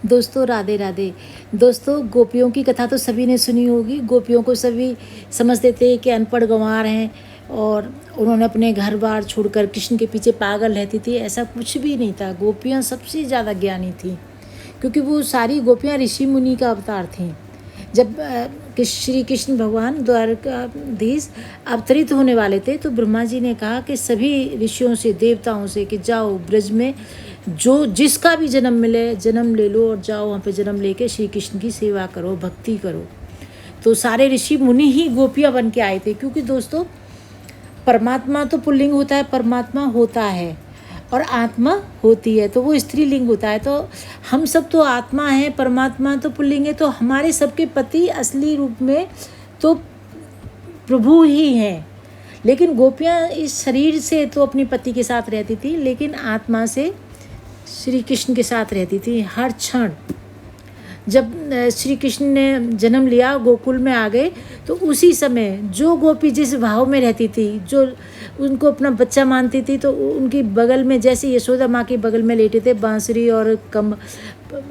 दोस्तों राधे राधे। दोस्तों गोपियों की कथा तो सभी ने सुनी होगी। गोपियों को सभी समझते थे कि अनपढ़ गंवार हैं और उन्होंने अपने घर बार छोड़कर कृष्ण के पीछे पागल रहती थी। ऐसा कुछ भी नहीं था। गोपियाँ सबसे ज़्यादा ज्ञानी थीं क्योंकि वो सारी गोपियाँ ऋषि मुनि का अवतार थीं। जब श्री कृष्ण भगवान द्वारकाधीश अवतरित होने वाले थे तो ब्रह्मा जी ने कहा कि सभी ऋषियों से, देवताओं से कि जाओ ब्रज में जो जिसका भी जन्म मिले जन्म ले लो और जाओ वहाँ पे जन्म लेके श्री कृष्ण की सेवा करो, भक्ति करो। तो सारे ऋषि मुनि ही गोपियाँ बन के आए थे क्योंकि दोस्तों परमात्मा तो पुल्लिंग होता है, परमात्मा होता है और आत्मा होती है, तो वो स्त्रीलिंग होता है। तो हम सब तो आत्मा है, परमात्मा तो पुल्लिंग है, तो हमारे सबके पति असली रूप में तो प्रभु ही हैं। लेकिन गोपियाँ इस शरीर से तो अपने पति के साथ रहती थी, लेकिन आत्मा से श्री कृष्ण के साथ रहती थी हर क्षण। जब श्री कृष्ण ने जन्म लिया, गोकुल में आ गए, तो उसी समय जो गोपी जिस भाव में रहती थी, जो उनको अपना बच्चा मानती थी, तो उनकी बगल में जैसे यशोदा माँ के बगल में लेटे थे बांसुरी और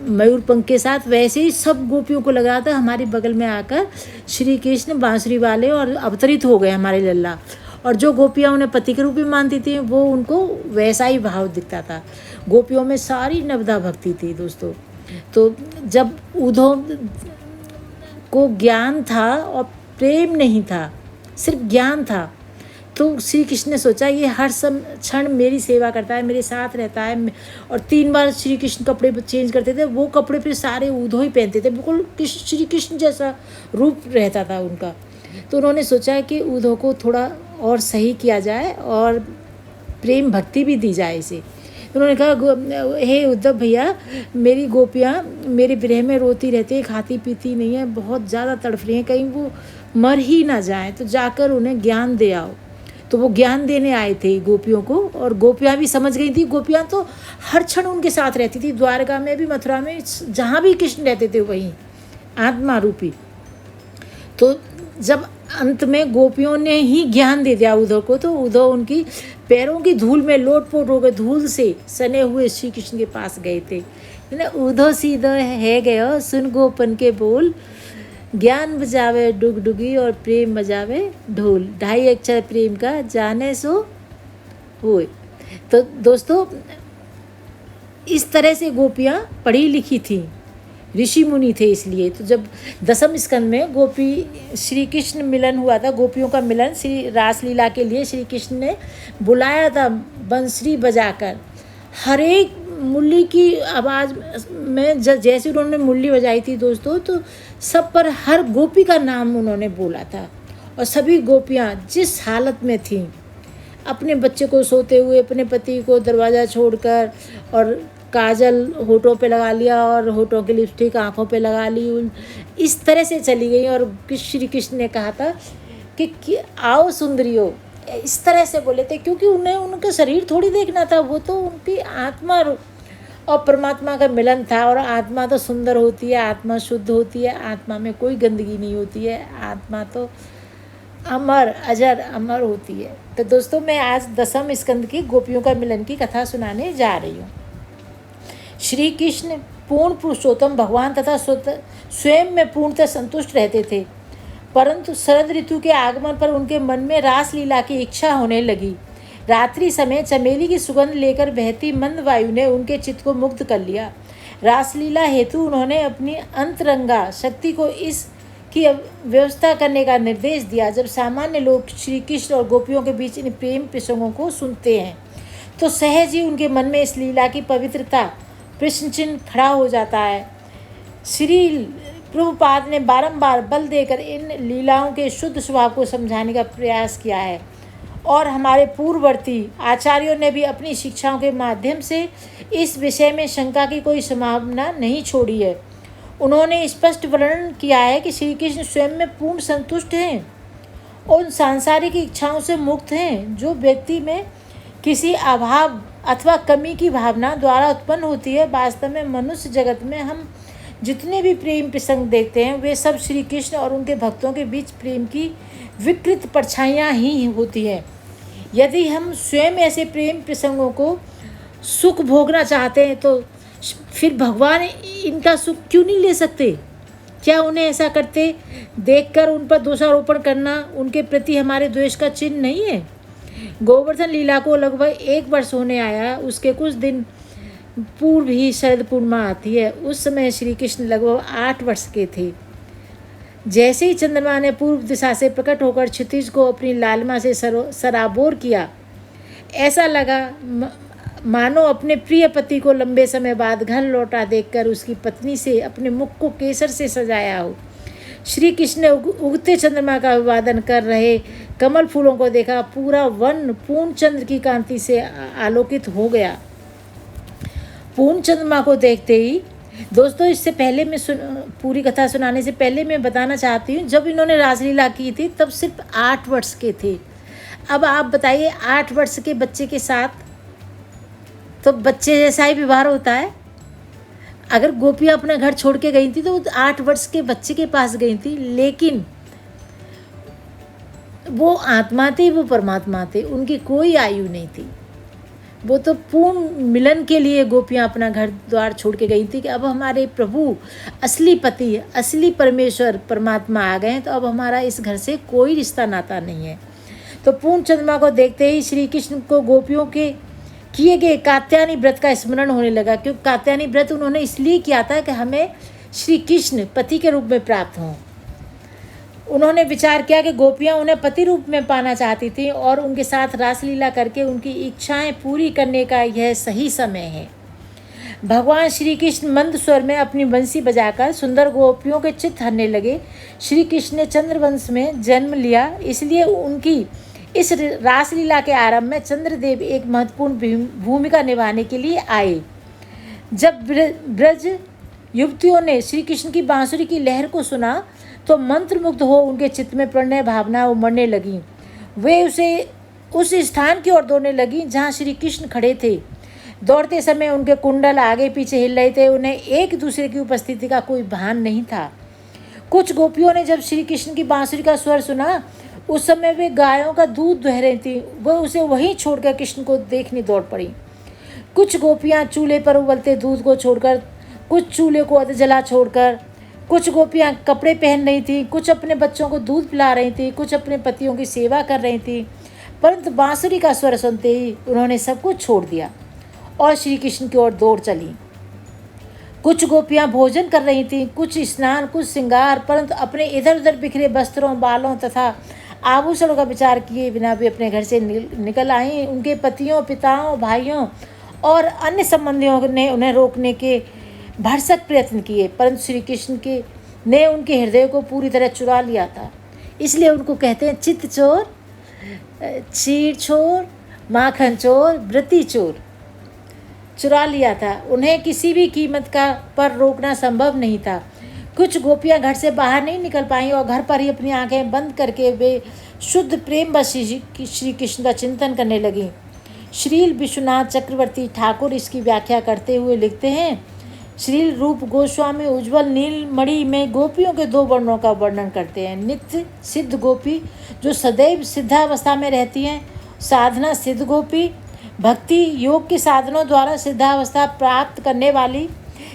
मयूर पंख के साथ, वैसे ही सब गोपियों को लगा था हमारे बगल में आकर श्री कृष्ण बांसुरी वाले और अवतरित हो गए हमारे लल्ला। और जो गोपियाँ उन्हें पति के रूप में मानती थी वो उनको वैसा ही भाव दिखता था। गोपियों में सारी नवदा भक्ति थी दोस्तों। तो जब उद्धव को ज्ञान था और प्रेम नहीं था, सिर्फ ज्ञान था, तो श्री कृष्ण ने सोचा ये हर क्षण मेरी सेवा करता है, मेरे साथ रहता है। और 3 बार श्री कृष्ण कपड़े चेंज करते थे, वो कपड़े फिर सारे उद्धव ही पहनते थे, बिल्कुल श्री कृष्ण जैसा रूप रहता था उनका। तो उन्होंने सोचा कि उद्धव को थोड़ा और सही किया जाए और प्रेम भक्ति भी दी जाए इसे। उन्होंने कहा हे उद्धव भैया, मेरी गोपियाँ मेरे विरह में रोती रहती है, खाती पीती नहीं है, बहुत ज़्यादा तड़फ रही हैं, कहीं वो मर ही ना जाए, तो जाकर उन्हें ज्ञान दे आओ। तो वो ज्ञान देने आए थे गोपियों को, और गोपियाँ भी समझ गई थी। गोपियाँ तो हर क्षण उनके साथ रहती थी, द्वारका में भी, मथुरा में, जहाँ भी कृष्ण रहते थे वहीं आत्मा रूपी। तो जब अंत में गोपियों ने ही ज्ञान दे दिया उद्धव को, तो उद्धव उनकी पैरों की धूल में लोटपोट हो गए, धूल से सने हुए श्री कृष्ण के पास गए थे। उद्धव सीधो है गयो सुन गोपन के बोल, ज्ञान बजावे डुगडुगी और प्रेम बजावे ढोल, 2.5 अक्षर प्रेम का जाने सो होए। तो दोस्तों इस तरह से गोपियाँ पढ़ी लिखी थीं, ऋषि मुनि थे इसलिए। तो जब 10वें स्कंद में गोपी श्री कृष्ण मिलन हुआ था, गोपियों का मिलन श्री रासलीला के लिए श्री कृष्ण ने बुलाया था बंसरी बजाकर। हर एक मुरली की आवाज़ में जैसे उन्होंने मुरली बजाई थी दोस्तों, तो सब पर हर गोपी का नाम उन्होंने बोला था। और सभी गोपियाँ जिस हालत में थीं, अपने बच्चे को सोते हुए, अपने पति को दरवाज़ा छोड़कर, और काजल होठों पे लगा लिया और होठों की लिपस्टिक आँखों पे लगा ली, इस तरह से चली गई। और श्री कृष्ण ने कहा था कि आओ सुंदरियों, इस तरह से बोले थे क्योंकि उन्हें उनका शरीर थोड़ी देखना था, वो तो उनकी आत्मा और परमात्मा का मिलन था। और आत्मा तो सुंदर होती है, आत्मा शुद्ध होती है, आत्मा में कोई गंदगी नहीं होती है, आत्मा तो अमर अजर अमर होती है। तो दोस्तों मैं आज 10वें स्कंद की गोपियों का मिलन की कथा सुनाने जा रही हूँ। श्री कृष्ण पूर्ण पुरुषोत्तम भगवान तथा स्वयं में पूर्णतः संतुष्ट रहते थे, परंतु शरद ऋतु के आगमन पर उनके मन में रासलीला की इच्छा होने लगी। रात्रि समय चमेली की सुगंध लेकर बहती मंद वायु ने उनके चित्त को मुग्ध कर लिया। रासलीला हेतु उन्होंने अपनी अंतरंगा शक्ति को इसकी व्यवस्था करने का निर्देश दिया। जब सामान्य लोग श्री कृष्ण और गोपियों के बीच इन प्रेम प्रसंगों को सुनते हैं तो सहज ही उनके मन में इस लीला की पवित्रता प्रश्न चिन्ह खड़ा हो जाता है। श्री प्रभुपाद ने बारंबार बल देकर इन लीलाओं के शुद्ध स्वभाव को समझाने का प्रयास किया है, और हमारे पूर्ववर्ती आचार्यों ने भी अपनी शिक्षाओं के माध्यम से इस विषय में शंका की कोई संभावना नहीं छोड़ी है। उन्होंने स्पष्ट वर्णन किया है कि श्री कृष्ण स्वयं में पूर्ण संतुष्ट हैं और उन सांसारिक इच्छाओं से मुक्त हैं जो व्यक्ति में किसी अभाव अथवा कमी की भावना द्वारा उत्पन्न होती है। वास्तव में मनुष्य जगत में हम जितने भी प्रेम प्रसंग देखते हैं वे सब श्री कृष्ण और उनके भक्तों के बीच प्रेम की विकृत परछाइयाँ ही होती हैं। यदि हम स्वयं ऐसे प्रेम प्रसंगों को सुख भोगना चाहते हैं तो फिर भगवान इनका सुख क्यों नहीं ले सकते? क्या उन्हें ऐसा करते देखकर उन पर दोषारोपण करना उनके प्रति हमारे द्वेष का चिन्ह नहीं है? गोवर्धन लीला को लगभग 1 वर्ष होने आया। उसके कुछ दिन पूर्व ही शरद पूर्णिमा आती है। उस समय श्री कृष्ण लगभग 8 वर्ष के थे। जैसे ही चंद्रमा ने पूर्व दिशा से प्रकट होकर क्षितिज को अपनी लालिमा से सराबोर किया, ऐसा लगा मानो अपने प्रिय पति को लंबे समय बाद घर लौटा देखकर उसकी पत्नी से अपने मुख को केसर से सजाया हो। श्री कृष्ण ने उगते चंद्रमा का अभिवादन कर रहे कमल फूलों को देखा। पूरा वन पूर्ण चंद्र की कांति से आलोकित हो गया। पूर्ण चंद्रमा को देखते ही दोस्तों, इससे पहले मैं पूरी कथा सुनाने से पहले मैं बताना चाहती हूँ, जब इन्होंने रासलीला की थी तब सिर्फ 8 वर्ष के थे। अब आप बताइए 8 वर्ष के बच्चे के साथ तो बच्चे जैसा ही व्यवहार होता है। अगर गोपियाँ अपना घर छोड़ के गई थी तो 8 वर्ष के बच्चे के पास गई थी, लेकिन वो आत्मा थे, वो परमात्मा थे, उनकी कोई आयु नहीं थी। वो तो पूर्ण मिलन के लिए गोपियाँ अपना घर द्वार छोड़ के गई थी कि अब हमारे प्रभु असली पति, असली परमेश्वर परमात्मा आ गए हैं, तो अब हमारा इस घर से कोई रिश्ता नाता नहीं है। तो पूर्ण चंद्रमा को देखते ही श्री कृष्ण को गोपियों के किए गए कात्यायनी व्रत का स्मरण होने लगा, क्योंकि कात्यायनी व्रत उन्होंने इसलिए किया था कि हमें श्री कृष्ण पति के रूप में प्राप्त हों। उन्होंने विचार किया कि गोपियाँ उन्हें पति रूप में पाना चाहती थी और उनके साथ रासलीला करके उनकी इच्छाएं पूरी करने का यह सही समय है। भगवान श्री कृष्ण मंद स्वर में अपनी बंसी बजाकर सुंदर गोपियों के चित्त हरने लगे। श्री कृष्ण ने चंद्रवंश में जन्म लिया, इसलिए उनकी इस रासलीला के आरंभ में चंद्रदेव एक महत्वपूर्ण भूमिका निभाने के लिए आए। जब ब्रज युवतियों ने श्री कृष्ण की बांसुरी की लहर को सुना तो मंत्रमुग्ध हो उनके चित्त में प्रणय भावना उमड़ने लगी। वे उस स्थान की ओर दौड़ने लगी जहाँ श्री कृष्ण खड़े थे। दौड़ते समय उनके कुंडल आगे पीछे हिल रहे थे। उन्हें एक दूसरे की उपस्थिति का कोई भान नहीं था। कुछ गोपियों ने जब श्री कृष्ण की बांसुरी का स्वर सुना, उस समय वे गायों का दूध दुह रही थी। वह उसे वहीं छोड़कर कृष्ण को देखने दौड़ पड़ी। कुछ गोपियाँ चूल्हे पर उबलते दूध को छोड़कर, कुछ चूल्हे को अध जला छोड़कर, कुछ गोपियाँ कपड़े पहन रही थी, कुछ अपने बच्चों को दूध पिला रही थी, कुछ अपने पतियों की सेवा कर रही थी। परंतु बांसुरी का स्वर सुनते ही उन्होंने सब कुछ छोड़ दिया और श्री कृष्ण की ओर दौड़ चली। कुछ गोपियाँ भोजन कर रही थीं, कुछ स्नान, कुछ श्रृंगार, परंतु अपने इधर उधर बिखरे वस्त्रों, बालों तथा आभूषणों का विचार किए बिना भी अपने घर से निकल आई। उनके पतियों, पिताओं, भाइयों और अन्य संबंधियों ने उन्हें रोकने के भरसक प्रयत्न किए, परंतु श्री कृष्ण ने उनके हृदय को पूरी तरह चुरा लिया था। इसलिए उनको कहते हैं चित्त चोर, चीर चोर, माखन चोर, व्रती चोर। चुरा लिया था। उन्हें किसी भी कीमत का पर रोकना संभव नहीं था। कुछ गोपियां घर से बाहर नहीं निकल पाईं और घर पर ही अपनी आंखें बंद करके वे शुद्ध प्रेम बस श्री कृष्ण का चिंतन करने लगीं। श्रील विश्वनाथ चक्रवर्ती ठाकुर इसकी व्याख्या करते हुए लिखते हैं, श्रील रूप गोस्वामी उज्ज्वल नीलमणि में गोपियों के 2 वर्णों का वर्णन करते हैं। नित्य सिद्ध गोपी जो सदैव सिद्धावस्था में रहती हैं, साधना सिद्ध गोपी भक्ति योग के साधनों द्वारा सिद्धावस्था प्राप्त करने वाली।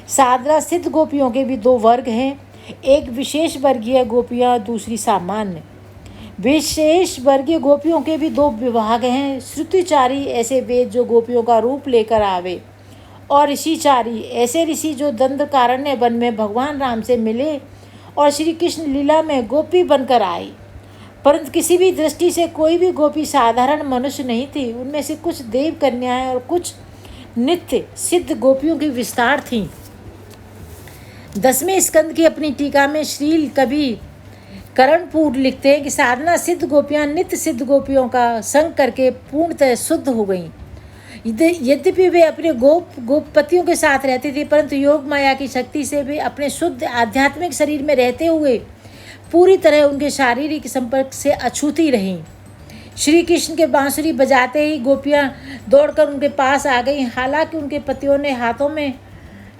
साधना सिद्ध गोपियों के भी 2 वर्ग हैं, एक विशेष वर्गीय गोपियाँ, दूसरी सामान्य। विशेष वर्गीय गोपियों के भी 2 विभाग हैं, श्रुतिचारी ऐसे वेद जो गोपियों का रूप लेकर आवे, और ऋषिचारी ऐसे ऋषि जो दंडकारण्य वन में भगवान राम से मिले और श्री कृष्ण लीला में गोपी बनकर आई। परंतु किसी भी दृष्टि से कोई भी गोपी साधारण मनुष्य नहीं थी। उनमें से कुछ देव कन्याएं और कुछ नित्य सिद्ध गोपियों की विस्तार थीं। 10वें स्कंद की अपनी टीका में श्रील कवि करणपूर लिखते हैं कि साधना सिद्ध गोपियाँ नित्य सिद्ध गोपियों का संग करके पूर्णतः शुद्ध हो गईं। यद्यपि वे अपने गोपपतियों के साथ रहती थी, परंतु योग माया की शक्ति से वे अपने शुद्ध आध्यात्मिक शरीर में रहते हुए पूरी तरह उनके शारीरिक संपर्क से अछूती रहीं। श्री कृष्ण के बांसुरी बजाते ही गोपियाँ दौड़कर उनके पास आ गईं। हालांकि उनके पतियों ने हाथों में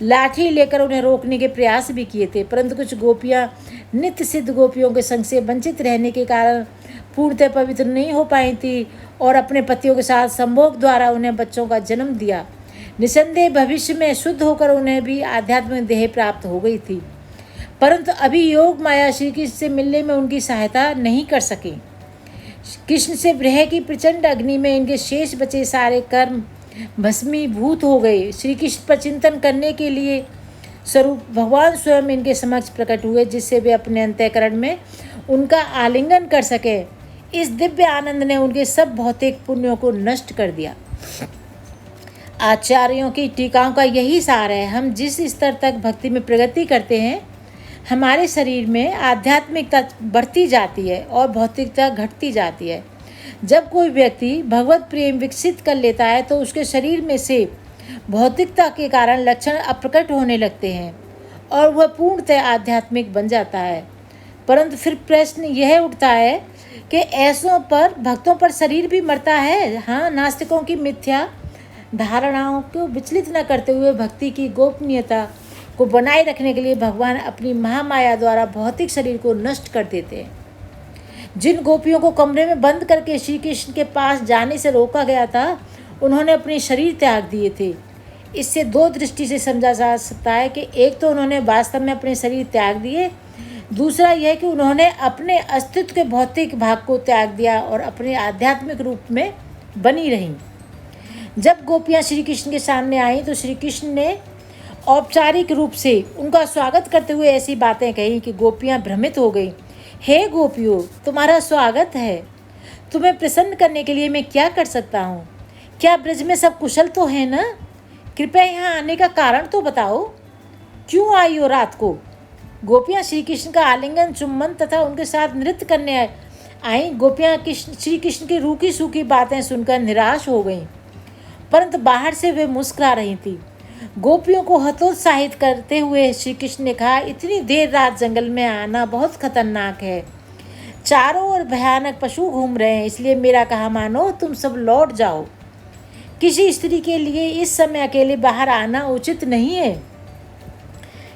लाठी लेकर उन्हें रोकने के प्रयास भी किए थे, परंतु कुछ गोपियाँ नित्य सिद्ध गोपियों के संग से वंचित रहने के कारण पूर्णतः पवित्र नहीं हो पाई थी और अपने पतियों के साथ संभोग द्वारा उन्हें बच्चों का जन्म दिया। निसंदेह भविष्य में शुद्ध होकर उन्हें भी आध्यात्मिक देह प्राप्त हो गई थी, परंतु अभी योग माया श्री कृष्ण से मिलने में उनकी सहायता नहीं कर सके। कृष्ण से विरह की प्रचंड अग्नि में इनके शेष बचे सारे कर्म भस्मीभूत हो गए। श्री कृष्ण पर चिंतन करने के लिए स्वरूप भगवान स्वयं इनके समक्ष प्रकट हुए, जिससे वे अपने अंतःकरण में उनका आलिंगन कर सके। इस दिव्य आनंद ने उनके सब भौतिक पुण्यों को नष्ट कर दिया। आचार्यों की टीकाओं का यही सार है। हम जिस स्तर तक भक्ति में प्रगति करते हैं, हमारे शरीर में आध्यात्मिकता बढ़ती जाती है और भौतिकता घटती जाती है। जब कोई व्यक्ति भगवत प्रेम विकसित कर लेता है तो उसके शरीर में से भौतिकता के कारण लक्षण अप्रकट होने लगते हैं और वह पूर्णतः आध्यात्मिक बन जाता है। परंतु फिर प्रश्न यह उठता है कि ऐसों पर भक्तों पर शरीर भी मरता है। हाँ, नास्तिकों की मिथ्या धारणाओं को विचलित न करते हुए भक्ति की गोपनीयता को बनाए रखने के लिए भगवान अपनी महामाया द्वारा भौतिक शरीर को नष्ट कर देते हैं। जिन गोपियों को कमरे में बंद करके श्री कृष्ण के पास जाने से रोका गया था, उन्होंने अपने शरीर त्याग दिए थे। इससे दो दृष्टि से समझा जा सकता है कि एक तो उन्होंने वास्तव में अपने शरीर त्याग दिए, दूसरा यह कि उन्होंने अपने अस्तित्व के भौतिक भाग को त्याग दिया और अपने आध्यात्मिक रूप में बनी रहीं। जब गोपियाँ श्री कृष्ण के सामने आईं तो श्री कृष्ण ने औपचारिक रूप से उनका स्वागत करते हुए ऐसी बातें कही कि गोपियाँ भ्रमित हो गईं। हे गोपियों, तुम्हारा स्वागत है। तुम्हें प्रसन्न करने के लिए मैं क्या कर सकता हूँ? क्या ब्रज में सब कुशल तो है ना? कृपया यहाँ आने का कारण तो बताओ। क्यों आई हो रात को? गोपियाँ श्री कृष्ण का आलिंगन, चुम्बन तथा उनके साथ नृत्य करने आईं। गोपियाँ श्री कृष्ण की रूखी सूखी बातें सुनकर निराश हो गईं, परंतु बाहर से वे मुस्कुरा रही थीं। गोपियों को हतोत्साहित करते हुए श्री कृष्ण ने कहा, इतनी देर रात जंगल में आना बहुत खतरनाक है। चारों ओर भयानक पशु घूम रहे हैं, इसलिए मेरा कहा मानो, तुम सब लौट जाओ। किसी स्त्री के लिए इस समय अकेले बाहर आना उचित नहीं है।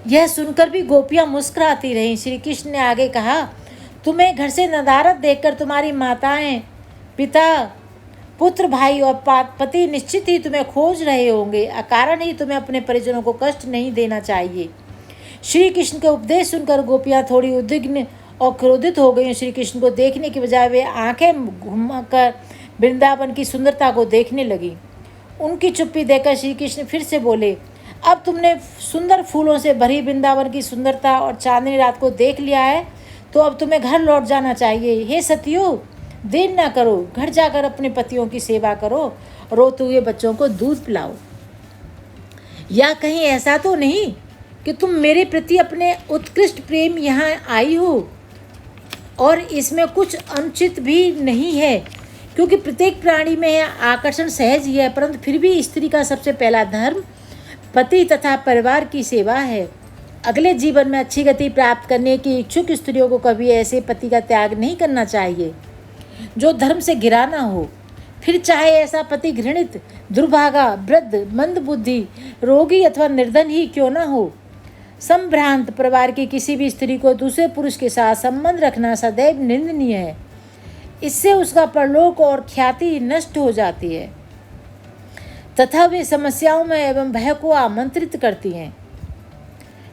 यह सुनकर भी गोपियां मुस्कुराती रहीं। श्री कृष्ण ने आगे कहा, तुम्हें घर से नदारद देखकर तुम्हारी माताएं, पिता, पुत्र, भाई और पति निश्चित ही तुम्हें खोज रहे होंगे। अकारण ही तुम्हें अपने परिजनों को कष्ट नहीं देना चाहिए। श्री कृष्ण के उपदेश सुनकर गोपियां थोड़ी उद्विग्न और क्रोधित हो गई। श्री कृष्ण को देखने की बजाय वे आंखें घुमाकर वृंदावन की सुंदरता को देखने लगी। उनकी चुप्पी देखकर श्री कृष्ण फिर से बोले, अब तुमने सुंदर फूलों से भरी वृंदावन की सुंदरता और चांदनी रात को देख लिया है, तो अब तुम्हें घर लौट जाना चाहिए। हे सतियों, देर ना करो, घर जाकर अपने पतियों की सेवा करो, रोते हुए बच्चों को दूध पिलाओ। या कहीं ऐसा तो नहीं कि तुम मेरे प्रति अपने उत्कृष्ट प्रेम यहाँ आई हो और इसमें कुछ अनुचित भी नहीं है, क्योंकि प्रत्येक प्राणी में आकर्षण सहज ही है, परंतु फिर भी स्त्री का सबसे पहला धर्म पति तथा परिवार की सेवा है। अगले जीवन में अच्छी गति प्राप्त करने की इच्छुक स्त्रियों को कभी ऐसे पति का त्याग नहीं करना चाहिए जो धर्म से घिरा ना हो। फिर चाहे ऐसा पति घृणित, दुर्भागा, वृद्ध, मंदबुद्धि, रोगी अथवा निर्धन ही क्यों ना हो। संभ्रांत परिवार की किसी भी स्त्री को दूसरे पुरुष के साथ संबंध रखना सदैव निंदनीय है। इससे उसका परलोक और ख्याति नष्ट हो जाती है तथा वे समस्याओं में एवं भय को आमंत्रित करती हैं।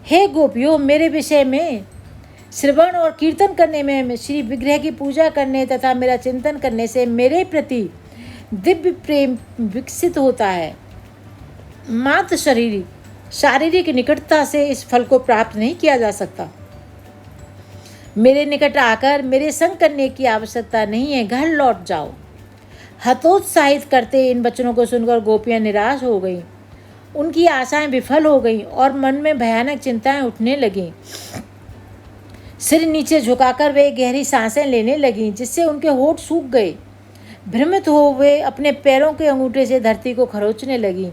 हे गोपियों, मेरे विषय में श्रवण और कीर्तन करने में, श्री विग्रह की पूजा करने तथा मेरा चिंतन करने से मेरे प्रति दिव्य प्रेम विकसित होता है। मात्र शारीरिक निकटता से इस फल को प्राप्त नहीं किया जा सकता। मेरे निकट आकर मेरे संग करने की आवश्यकता नहीं है, घर लौट जाओ। हतोत्साहित करते इन वचनों को सुनकर गोपियां निराश हो गईं। उनकी आशाएं विफल हो गईं और मन में भयानक चिंताएं उठने लगीं। सिर नीचे झुकाकर वे गहरी सांसें लेने लगीं, जिससे उनके होंठ सूख गए। भ्रमित हो वे अपने पैरों के अंगूठे से धरती को खरोचने लगीं।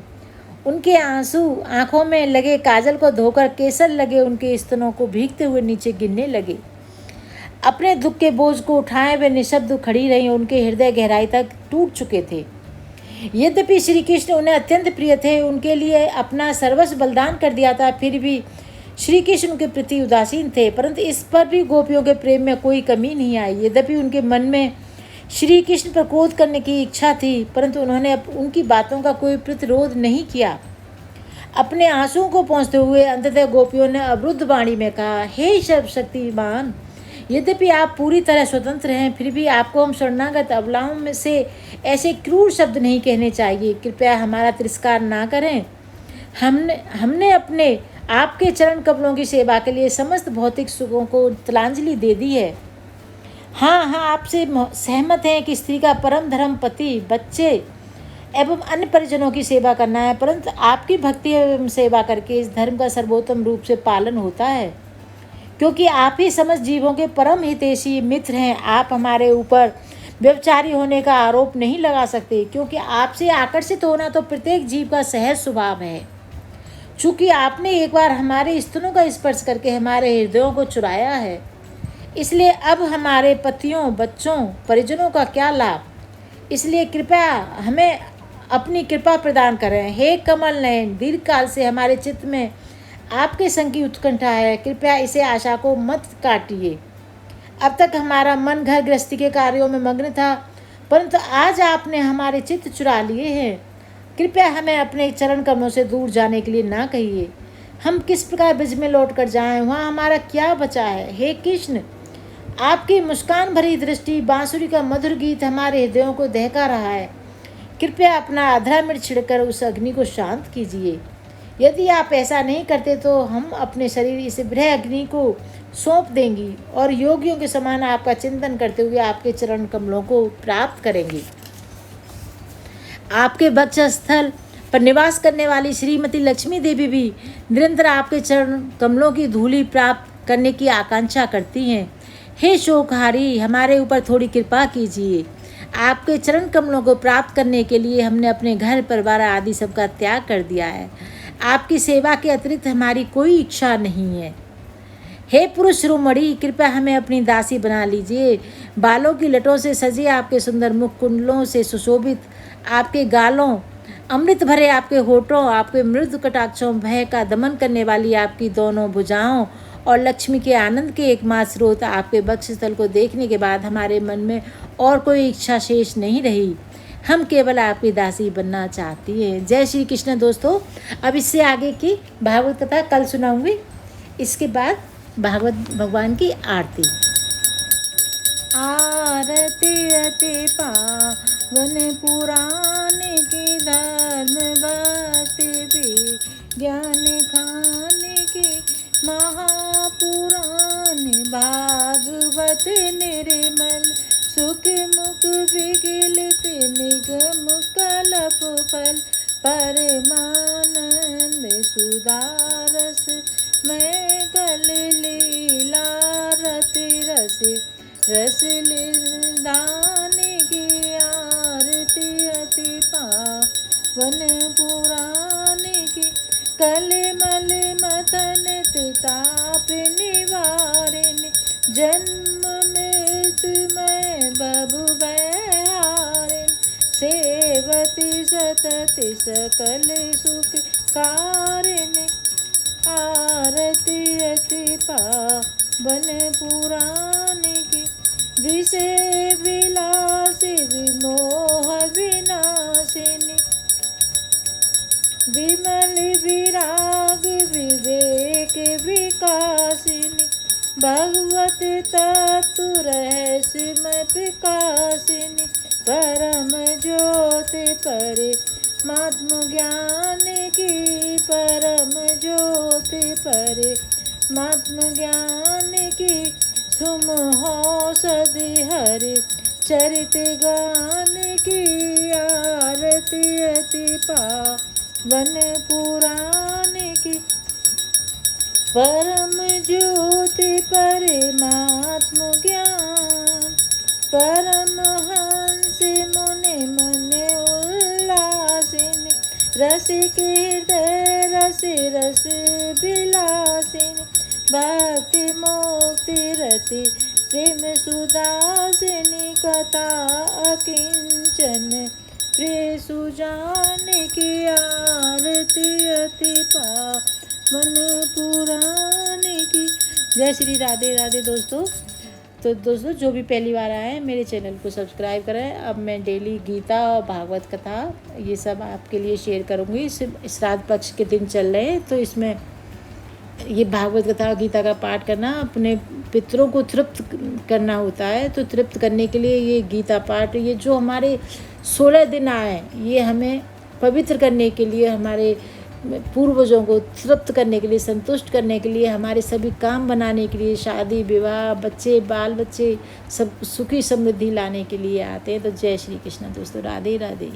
उनके आंसू आंखों में लगे काजल को धोकर केसर लगे उनके स्तनों को भीगते हुए नीचे गिरने लगे। अपने दुख के बोझ को उठाए वे निशब्द खड़ी रहीं। उनके हृदय गहराई तक टूट चुके थे। यद्यपि श्री कृष्ण उन्हें अत्यंत प्रिय थे, उनके लिए अपना सर्वस्व बलिदान कर दिया था, फिर भी श्री कृष्ण उनके प्रति उदासीन थे। परंतु इस पर भी गोपियों के प्रेम में कोई कमी नहीं आई। यद्यपि उनके मन में श्री कृष्ण पर क्रोध करने की इच्छा थी, परंतु उन्होंने उनकी बातों का कोई प्रतिरोध नहीं किया। अपने आंसुओं को पोंछते हुए अंततः गोपियों ने अवरुद्ध वाणी में कहा, हे सर्वशक्तिमान, यद्यपि आप पूरी तरह स्वतंत्र हैं, फिर भी आपको हम शरणागत अबलाओं में से ऐसे क्रूर शब्द नहीं कहने चाहिए। कृपया हमारा तिरस्कार ना करें। हमने अपने आपके चरण कमलों की सेवा के लिए समस्त भौतिक सुखों को तिलांजलि दे दी है। हाँ, आपसे सहमत हैं कि स्त्री का परम धर्म पति, बच्चे एवं अन्य परिजनों की सेवा करना है, परंतु आपकी भक्ति एवं सेवा करके इस धर्म का सर्वोत्तम रूप से पालन होता है, क्योंकि आप ही समस्त जीवों के परम हितैषी मित्र हैं। आप हमारे ऊपर व्यभिचारी होने का आरोप नहीं लगा सकते, क्योंकि आपसे आकर्षित होना तो प्रत्येक जीव का सहज स्वभाव है। चूँकि आपने एक बार हमारे स्तनों का स्पर्श करके हमारे हृदयों को चुराया है, इसलिए अब हमारे पतियों, बच्चों, परिजनों का क्या लाभ। इसलिए कृपया हमें अपनी कृपा प्रदान करें। हे कमल नयन, दीर्घ काल से हमारे चित्त में आपके संग की उत्कंठा है, कृपया इसे आशा को मत काटिए। अब तक हमारा मन घर गृहस्थी के कार्यों में मग्न था, परंतु आज आपने हमारे चित्त चुरा लिए हैं। कृपया हमें अपने चरण कमलों से दूर जाने के लिए ना कहिए। हम किस प्रकार ब्रज में लौट कर जाएं, वहाँ हमारा क्या बचा है। हे कृष्ण, आपकी मुस्कान भरी दृष्टि, बांसुरी का मधुर गीत हमारे हृदयों को दहका रहा है। कृपया अपना अधरामृत छिड़कर उस अग्नि को शांत कीजिए। यदि आप ऐसा नहीं करते तो हम अपने शरीर इस ब्रह अग्नि को सौंप देंगी और योगियों के समान आपका चिंतन करते हुए आपके चरण कमलों को प्राप्त करेंगी। आपके वक्षस्थल पर निवास करने वाली श्रीमती लक्ष्मी देवी भी निरंतर आपके चरण कमलों की धूलि प्राप्त करने की आकांक्षा करती हैं। हे शोकहारी, हमारे ऊपर थोड़ी कृपा कीजिए। आपके चरण कमलों को प्राप्त करने के लिए हमने अपने घर परिवार आदि सबका त्याग कर दिया है। आपकी सेवा के अतिरिक्त हमारी कोई इच्छा नहीं है। हे पुरुष शिरोमणि, कृपया हमें अपनी दासी बना लीजिए। बालों की लटों से सजे आपके सुंदर मुख कुंडलों से सुशोभित आपके गालों, अमृत भरे आपके होठों, आपके मृदु कटाक्षों, भय का दमन करने वाली आपकी दोनों भुजाओं और लक्ष्मी के आनंद के एकमात्र स्रोत आपके वक्षस्थल को देखने के बाद हमारे मन में और कोई इच्छा शेष नहीं रही। हम केवल आपकी दासी बनना चाहती हैं। जय श्री कृष्ण। दोस्तों, अब इससे आगे की भागवत कथा कल सुनाऊंगी। इसके बाद भागवत भगवान की आरती। आरती अति पावन पुराण की, धर्म भक्ति भी ज्ञान खाने की, महापुराण भागवत निर्मल, सुख मुख विगलित निगम कलप फल, परमानंद सुधारस मैं गल लीला, रति रस रस दान की, आरती अति पावन पुराण की, कलमल मथन ताप निवारिण, जन्म मृत्यु में बभु हारिण, सेवति सतति सकल सुख कारिण, आरती अति पावन पुराण की, विषय विलासी विमोह विनाशिनी, विमल विराग विवेक विकासिनी, भगवत तत्व रहस्यमय प्रकाशिनी, परम ज्योति परमात्म ज्ञान की, परम ज्योति परमात्म ज्ञान की, सुमहोषधि हरि चरित गान की, आरती अति पावन पुराण की, परम ज्योति परमात्म ज्ञान, परमहंस मुनि मन उल्लासिनी, रसिक हृदय रस रस विलासिनी, भक्ति मुक्ति रति प्रेम सुदासिनी, कथा अकिंचन प्रिय सुजान की, आरती अति पावन पुराण की। जय श्री राधे राधे। दोस्तों, तो दोस्तों जो भी पहली बार आए हैं मेरे चैनल को सब्सक्राइब करें। अब मैं डेली गीता और भागवत कथा ये सब आपके लिए शेयर करूँगी। श्राद्ध पक्ष के दिन चल रहे हैं, तो इसमें ये भागवत कथा और गीता का पाठ करना अपने पितरों को तृप्त करना होता है। तो तृप्त करने के लिए ये गीता पाठ, ये जो हमारे 16 दिन आए, ये हमें पवित्र करने के लिए, हमारे पूर्वजों को तृप्त करने के लिए, संतुष्ट करने के लिए, हमारे सभी काम बनाने के लिए, शादी विवाह, बच्चे बाल बच्चे सब सुखी समृद्धि लाने के लिए आते हैं। तो जय श्री कृष्ण दोस्तों, राधे राधे।